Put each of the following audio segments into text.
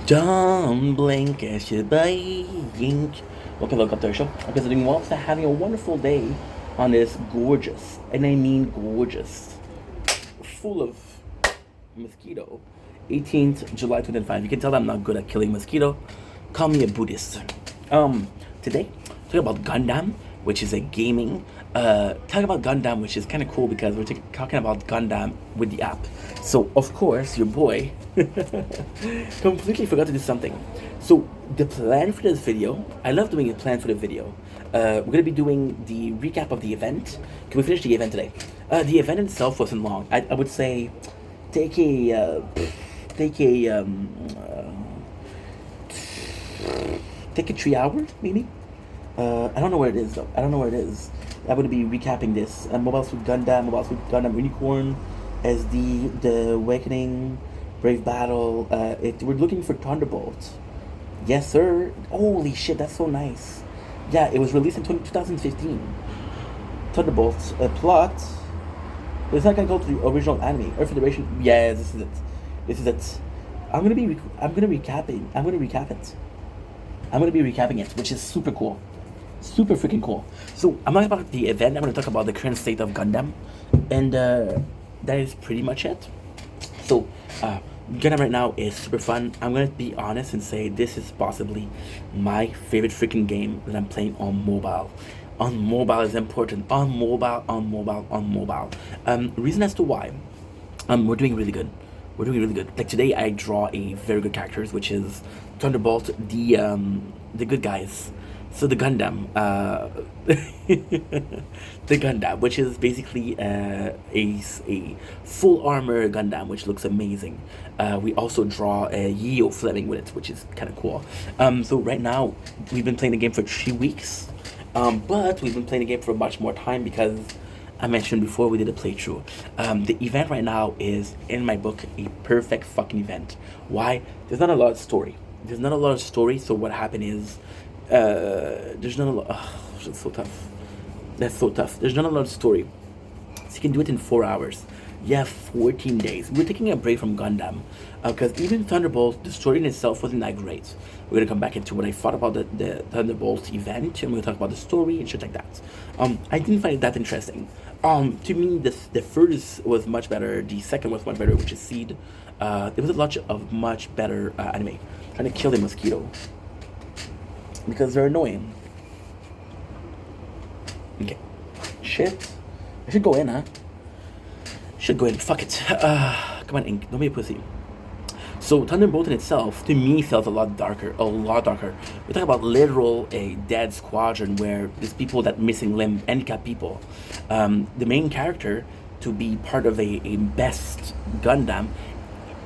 Don't blink as you blink. Okay, look up there, show. Okay, so doing well, so having a wonderful day on this gorgeous, and I mean gorgeous, full of mosquito. 18th July 2005. You can tell that I'm not good at killing mosquito. Call me a Buddhist. Today, talking about Gundam, which is a gaming. Talking about Gundam, which is kind of cool because we're talking about Gundam with the app. So of course, your boy completely forgot to do something. So the plan for this video, I love doing a plan for the video. We're gonna be doing the recap of the event. Can we finish the event today? The event itself wasn't long. I would say take a take a take a 3 hour maybe. I don't know where it is though. I don't know where it is. I'm gonna be recapping this. Mobile Suit Gundam, Mobile Suit Gundam Unicorn, as the Awakening, Brave Battle. We're looking for Thunderbolt. Yes, sir. Holy shit, that's so nice. Yeah, it was released in 2015. Thunderbolt. Plot. It's not gonna go to the original anime. Earth Federation. Yeah, this is it. This is it. I'm gonna recapping. I'm gonna recap it. I'm gonna be recapping it, which is super cool. Super freaking cool. So I'm not about the event. I'm gonna talk about the current state of Gundam, and that is pretty much it. So, Gundam right now is super fun. I'm gonna be honest and say this is possibly my favorite freaking game that I'm playing on mobile. On mobile is important. On mobile, on mobile, on mobile. Reason as to why. We're doing really good. We're doing really good. Like today, I draw a very good characters, which is Thunderbolt, the good guys. So the Gundam, the Gundam, which is basically a full armor Gundam, which looks amazing. We also draw a Yeo Fleming with it, which is kind of cool. So right now, we've been playing the game for 3 weeks, but we've been playing the game for much more time because I mentioned before we did a playthrough. The event right now is, in my book, a perfect fucking event. Why? There's not a lot of story. There's not a lot of story, so what happened is, there's not a lot. Oh, that's so tough. That's so tough. There's not a lot of story. So you can do it in 4 hours. You have 14 days. We're taking a break from Gundam because even Thunderbolt, the story in itself wasn't that great. We're gonna come back into what I thought about the Thunderbolt event, and we're gonna talk about the story and shit like that. I didn't find it that interesting. To me, the first was much better. The second was much better, which is Seed. There was a lot of much better anime. Trying to kill the mosquito because they're annoying. Okay. Shit. I should go in, huh? Should go in. Fuck it. Come on, Ink. Don't be a pussy. So Thunderbolt in itself, to me, felt a lot darker. A lot darker. We're talking about literal a dead squadron where there's people that missing limb, handicapped people. The main character, to be part of a best Gundam,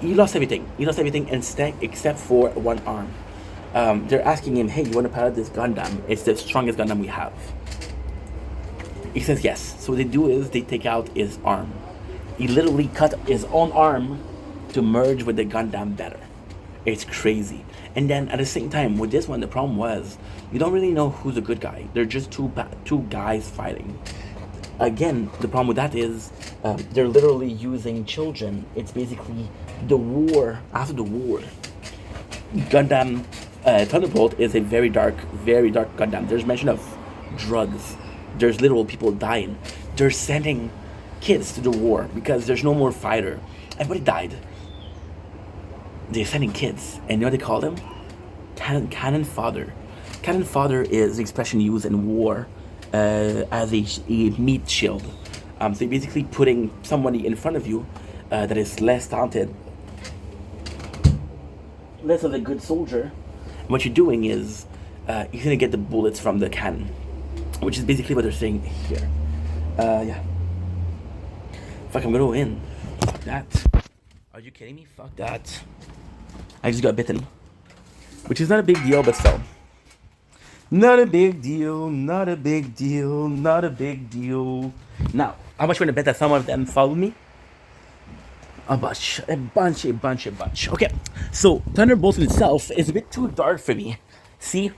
he lost everything. He lost everything instead except for one arm. They're asking him, "Hey, you want to pilot this Gundam? It's the strongest Gundam we have." He says yes. So what they do is they take out his arm. He literally cut his own arm to merge with the Gundam better. It's crazy. And then at the same time, with this one, the problem was you don't really know who's a good guy. They're just two guys fighting. Again, the problem with that is they're literally using children. It's basically the war after the war. Gundam Thunderbolt is a very dark Gundam. There's mention of drugs. There's literal people dying. They're sending kids to the war because there's no more fighter. Everybody died. They're sending kids, and you know what they call them? Cannon fodder. Cannon fodder is the expression used in war as a meat shield. So you're basically putting somebody in front of you that is less talented, less of a good soldier. And what you're doing is you're gonna get the bullets from the cannon, which is basically what they're saying here. Yeah. Fuck, I'm gonna win. Fuck that. Are you kidding me? Fuck that. I just got bitten. Which is not a big deal, but still. Not a big deal, not a big deal, not a big deal. Now, how much you want to bet that some of them follow me? A bunch. Okay, so Thunderbolt in itself is a bit too dark for me. See?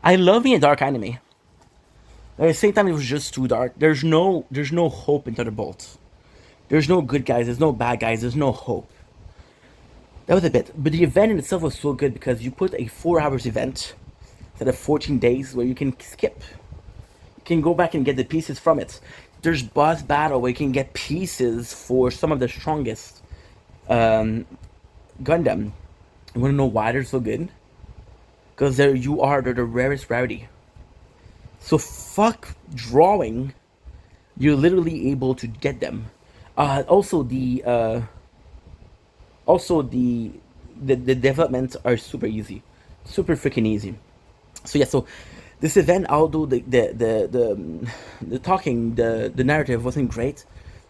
I love me a dark anime. At the same time, it was just too dark. There's no hope in Thunderbolt. There's no good guys, there's no bad guys, there's no hope. That was a bit, but the event in itself was so good because you put a 4 hours event instead of 14 days where you can skip. You can go back and get the pieces from it. There's boss battle where you can get pieces for some of the strongest um, Gundam. You want to know why they're so good? Because they're the rarest rarity. So fuck drawing. You're literally able to get them. Also the developments are super easy, super freaking easy. So yeah, so this event, although the talking, the narrative wasn't great,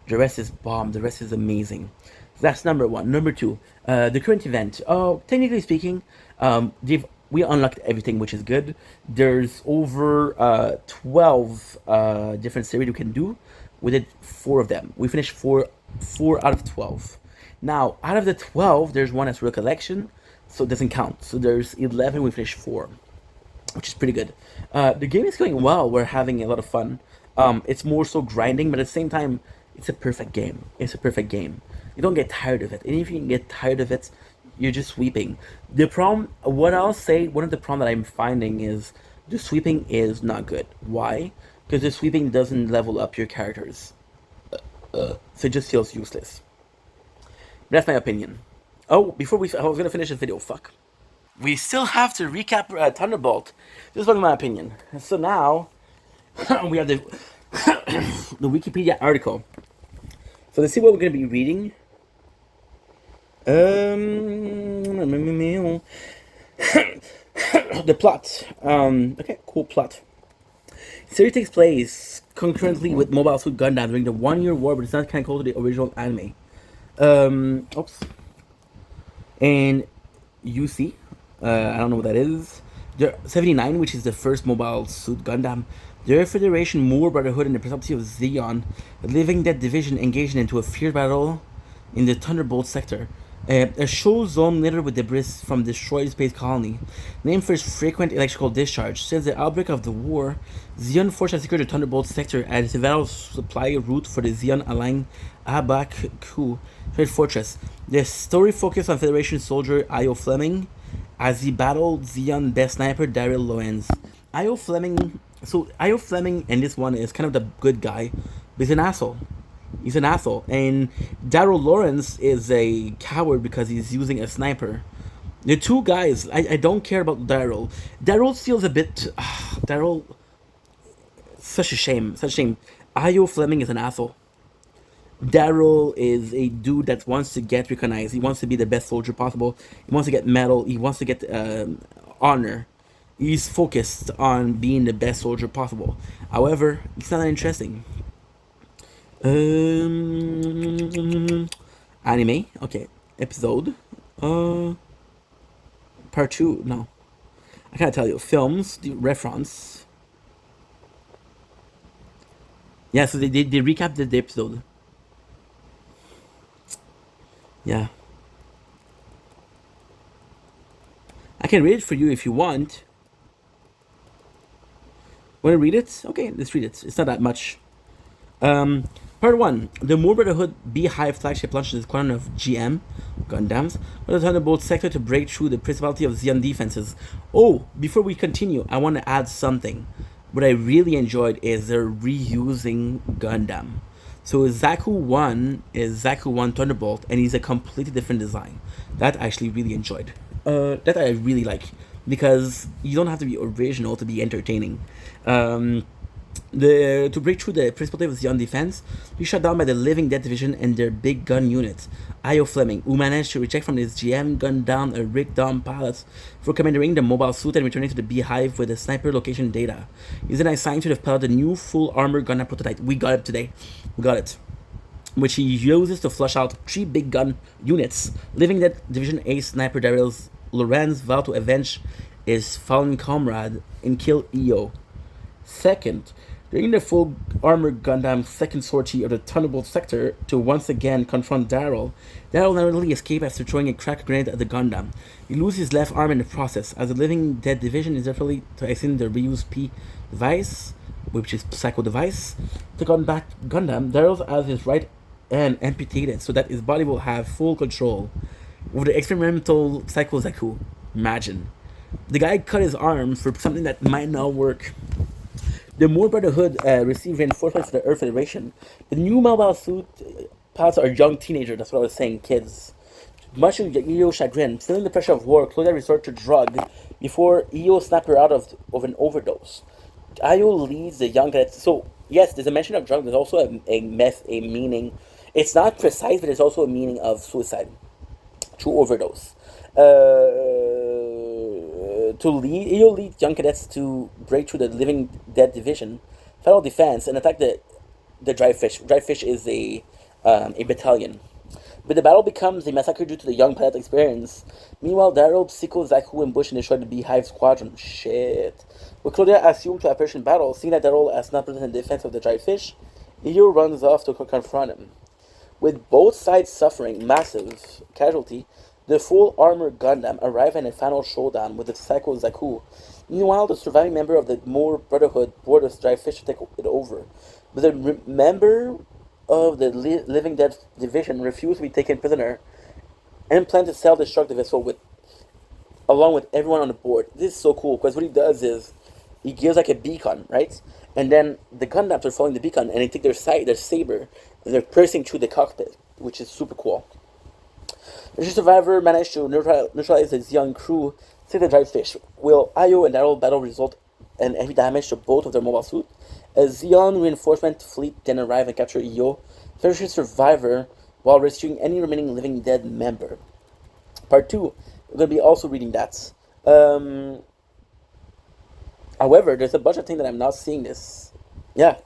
the rest is bomb. The rest is amazing. So that's number one. Number two, the current event. Oh, technically speaking, we unlocked everything, which is good. There's over 12 different series we can do. We did four of them. We finished four out of 12. Now, out of the 12, there's one that's recollection, so it doesn't count. So there's 11. We finished four, which is pretty good. The game is going well. We're having a lot of fun. It's more so grinding, but at the same time, it's a perfect game. It's a perfect game. You don't get tired of it. And if you can get tired of it, you're just sweeping. The problem, what I'll say, one of the problem that I'm finding is the sweeping is not good. Why? Because the sweeping doesn't level up your characters. So it just feels useless. That's my opinion. Oh, I was gonna finish this video. Fuck. We still have to recap Thunderbolt. This is one of my opinion. So now we have the the Wikipedia article. So let's see what we're gonna be reading. The plot. Okay, cool plot. Series takes place concurrently with Mobile Suit Gundam during the 1 year war, but it's not kind of close to the original anime. Oops. And UC, I don't know what that is. The 79, which is the first Mobile Suit Gundam. The Federation, Moore Brotherhood, and the Principality of Zeon, a living dead division, engaged into a fierce battle in the Thunderbolt sector. A show zone littered with debris from destroyed space colony, named for its frequent electrical discharge. Since the outbreak of the war, Zeon Force has secured the Thunderbolt sector as a vital supply route for the Zeon aligned Abaku trade fortress. The story focused on Federation soldier Io Fleming as he battled Zeon best sniper Daryl Lorenz. Io Fleming in this one is kind of the good guy, but he's an asshole. He's an asshole. And Daryl Lawrence is a coward because he's using a sniper. The two guys, I don't care about Daryl. Daryl feels a bit. Daryl. Such a shame. Such a shame. Io Fleming is an asshole. Daryl is a dude that wants to get recognized. He wants to be the best soldier possible. He wants to get medal. He wants to get honor. He's focused on being the best soldier possible. However, it's not that interesting. Anime, okay. Episode, part 2. No, I can't tell you. Films, the reference. Yeah, so they recapped the episode. Yeah, I can read it for you if you want. Want to read it? Okay, let's read it. It's not that much. Part 1. The Moore Brotherhood Beehive flagship launches a squadron of GM Gundams with a Thunderbolt sector to break through the Principality of Zeon defenses. Oh, before we continue, I want to add something. What I really enjoyed is they're reusing Gundam. So Zaku 1 is Zaku 1 Thunderbolt, and he's a completely different design. That I actually really enjoyed. That I really like, because you don't have to be original to be entertaining. To break through the Principality of Zeon defense, be shot down by the Living Dead Division and their big gun unit, Io Fleming, who managed to reject from his GM gun down a rigged down pilot for commandeering the mobile suit and returning to the Beehive with the sniper location data. He's then assigned to develop the new full armor gun prototype. We got it today. We got it. Which he uses to flush out 3 big gun units. Living Dead Division Ace Sniper Daryl Lorenz vowed to avenge his fallen comrade and kill Io. Second, during the full armor Gundam's second sortie of the Thunderbolt sector to once again confront Daryl, Daryl narrowly escapes after throwing a crack grenade at the Gundam. He loses his left arm in the process, as the Living Dead Division is definitely tracing the reuse P device, which is Psycho device, to combat Gundam. Daryl has his right hand amputated so that his body will have full control. with the experimental Psycho Zaku. Imagine. The guy cut his arm for something that might not work. The Moor Brotherhood received reinforcements from the Earth Federation. The new mobile suit pilots are young teenagers, that's what I was saying, kids. Much to Io's chagrin, feeling the pressure of war, Claudia resorted to drug before Io snapped her out of an overdose. Io leads the young cadets. So, yes, there's a mention of drug, there's also a meaning. It's not precise, but there's also a meaning of suicide through overdose. Io leads young cadets to break through the living dead division, federal defense, and attack the dry fish. Dry fish is a battalion. But the battle becomes a massacre due to the young pilot's experience. Meanwhile, Daryl, Psycho, Zaku, and Bush destroy the Beehive Squadron. Shit. With Claudia assumed to have perished in battle, seeing that Daryl has not presented the defense of the dry fish, Io runs off to confront him. With both sides suffering massive casualty, the full armor Gundam arrive in a final showdown with the Psycho Zaku. Meanwhile, the surviving member of the Moor Brotherhood board the dry fish to take it over. But the member of the Living Dead division refused to be taken prisoner and planned to self-destruct the vessel along with everyone on the board. This is so cool because what he does is he gives like a beacon, right? And then the Gundams are following the beacon and they take their saber, and they're piercing through the cockpit, which is super cool. The survivor managed to neutralize his young crew, save the dry fish. Will Io and Daryl battle result in heavy damage to both of their mobile suits? A Xeon reinforcement fleet then arrive and capture Io, finishing survivor while rescuing any remaining living dead member. Part 2, we're going to be also reading that. However, there's a bunch of things that I'm not seeing this. Yeah,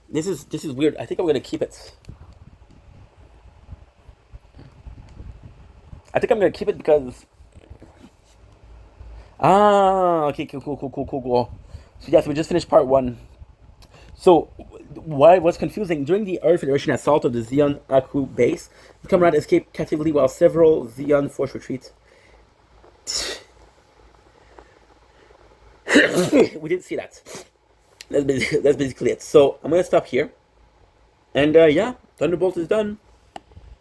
this is weird. I think I'm going to keep it. I think I'm going to keep it because... okay, cool. So yes, we just finished part 1. So, why was confusing, during the Earth Federation assault of the Xeon Aku base, the comrade escaped captivity while several Xeon forced retreat. We didn't see that. That's basically it. So, I'm going to stop here. And yeah, Thunderbolt is done.